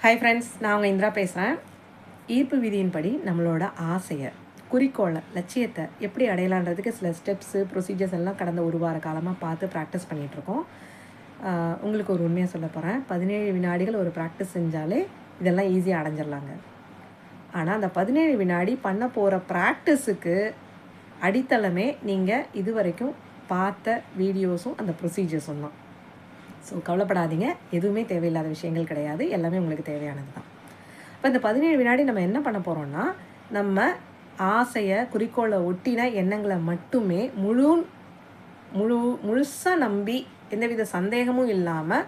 Hi friends, நான் உங்கள் இந்திரா பேசுகிறேன். ஈர்ப்பு விதியின்படி நம்மளோட ஆசையை, குறிக்கோளை, லட்சியத்தை எப்படி அடையலான்றதுக்கு சில ஸ்டெப்ஸு, ப்ரொசீஜர்ஸ் எல்லாம் கடந்த ஒரு வார காலமாக பார்த்து ப்ராக்டிஸ் பண்ணிகிட்ருக்கோம். உங்களுக்கு ஒரு உண்மையாக சொல்ல போகிறேன். 17 வினாடிகள் ஒரு ப்ராக்டிஸ் செஞ்சாலே இதெல்லாம் ஈஸியாக அடைஞ்சிடலாங்க. ஆனால் அந்த 17 வினாடி பண்ண போகிற ப்ராக்டிஸுக்கு அடித்தளமே நீங்கள் இது வரைக்கும் பார்த்த வீடியோஸும் அந்த ப்ரொசீஜர்ஸும் தான். ஸோ கவலைப்படாதீங்க, எதுவுமே தேவையில்லாத விஷயங்கள் கிடையாது, எல்லாமே உங்களுக்கு தேவையானது தான். இப்போ இந்த 17 வினாடி நம்ம என்ன பண்ண போகிறோம்னா, நம்ம ஆசையை, குறிக்கோளை ஒட்டின எண்ணங்களை மட்டுமே முழுசாக நம்பி, எந்தவித சந்தேகமும் இல்லாமல்,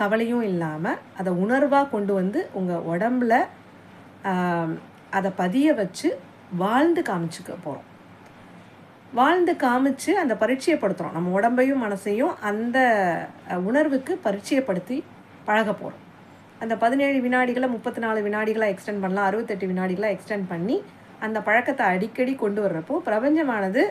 கவலையும் இல்லாமல், அதை உணர்வாக கொண்டு வந்து உங்கள் உடம்பில் அதை பதிய வச்சு வாழ்ந்து காமிச்சுக்க போகிறோம். வாழ்ந்து காமிச்சு அந்த பரிச்சயப்படுத்துகிறோம். நம்ம உடம்பையும் மனசையும் அந்த உணர்வுக்கு பரிச்சயப்படுத்தி பழக போகிறோம். அந்த 17 வினாடிகளை 34 வினாடிகளாக எக்ஸ்டெண்ட் பண்ணலாம், 68 வினாடிகளாக எக்ஸ்டெண்ட் பண்ணி அந்த பழக்கத்தை அடிக்கடி கொண்டு வர்றப்போ பிரபஞ்சமானது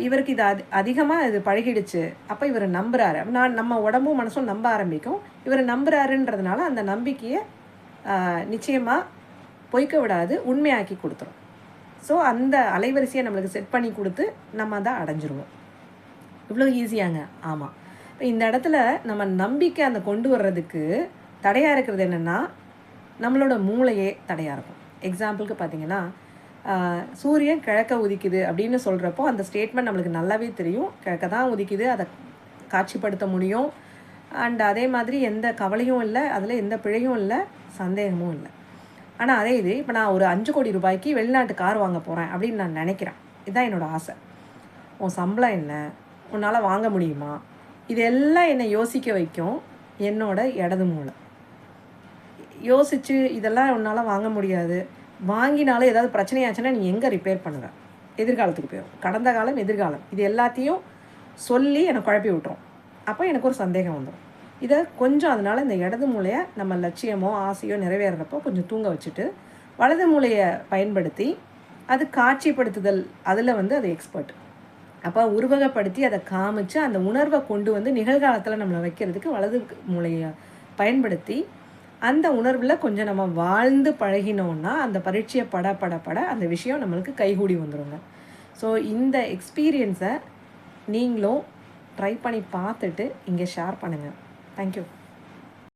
இவருக்கு இது அதிகமாக இது பழகிடுச்சு, அப்போ இவர் நம்புகிறாரு, நம்ம உடம்பும் மனசும் நம்ப ஆரம்பிக்கும். இவர் நம்புகிறாருன்றதுனால அந்த நம்பிக்கையை நிச்சயமாக பொய்க்க விடாது, உண்மையாக்கி கொடுத்துரும். ஸோ அந்த அலைவரிசையை நம்மளுக்கு செட் பண்ணி கொடுத்து நம்ம அதை அடைஞ்சிருவோம். இவ்வளோ ஈஸியாங்க. ஆமாம். இப்போ இந்த இடத்துல நம்ம நம்பிக்கை அந்த கொண்டு வர்றதுக்கு தடையாக இருக்கிறது என்னென்னா, நம்மளோட மூளையே தடையாக இருக்கும். எக்ஸாம்பிளுக்கு பார்த்திங்கன்னா, சூரியன் கிழக்க உதிக்குது அப்படின்னு சொல்கிறப்போ அந்த ஸ்டேட்மெண்ட் நம்மளுக்கு நல்லாவே தெரியும். கிழக்க தான் உதிக்குது, அதை காட்சிப்படுத்த முடியும். அண்ட் அதே மாதிரி எந்த கவலையும் இல்லை, அதில் எந்த பிழையும் இல்லை, சந்தேகமும் இல்லை. ஆனால் அதே இது இப்போ நான் ஒரு 5 கோடி ரூபாய்க்கு வெளிநாட்டு கார் வாங்க போகிறேன் அப்படின்னு நான் நினைக்கிறேன். இதுதான் என்னோடய ஆசை. உன் சம்பளம் என்ன, உன்னால் வாங்க முடியுமா, இதெல்லாம் என்னை யோசிக்க வைக்கும் என்னோட இடது மூளை. யோசித்து இதெல்லாம் உன்னால் வாங்க முடியாது, வாங்கினாலும் ஏதாவது பிரச்சனையாச்சுன்னா நீ எங்கே ரிப்பேர் பண்ணுற, எதிர்காலத்துக்கு போயிடும். கடந்த காலம், எதிர்காலம், இது எல்லாத்தையும் சொல்லி என்னை குழப்பி விட்டுரும். அப்போ எனக்கு ஒரு சந்தேகம் வந்துடும். இதை கொஞ்சம் அதனால் இந்த இடது மூளையை நம்ம லட்சியமோ ஆசையோ நிறைவேறப்போ கொஞ்சம் தூங்க வச்சுட்டு, வலது மூளையை பயன்படுத்தி அது காட்சிப்படுத்துதல், அதில் அது எக்ஸ்பர்ட். அப்போ உருவகப்படுத்தி அதை காமிச்சு அந்த உணர்வை கொண்டு வந்து நிகழ்காலத்தில் நம்மளை வைக்கிறதுக்கு வலது மூளையை பயன்படுத்தி அந்த உணர்வில் கொஞ்சம் நம்ம வாழ்ந்து பழகினோன்னா அந்த பரீட்சையை பட அந்த விஷயம் நம்மளுக்கு கைகூடி வந்துடுங்க. ஸோ இந்த எக்ஸ்பீரியன்ஸை நீங்களும் ட்ரை பண்ணி பார்த்துட்டு இங்கே ஷேர் பண்ணுங்கள். Thank you.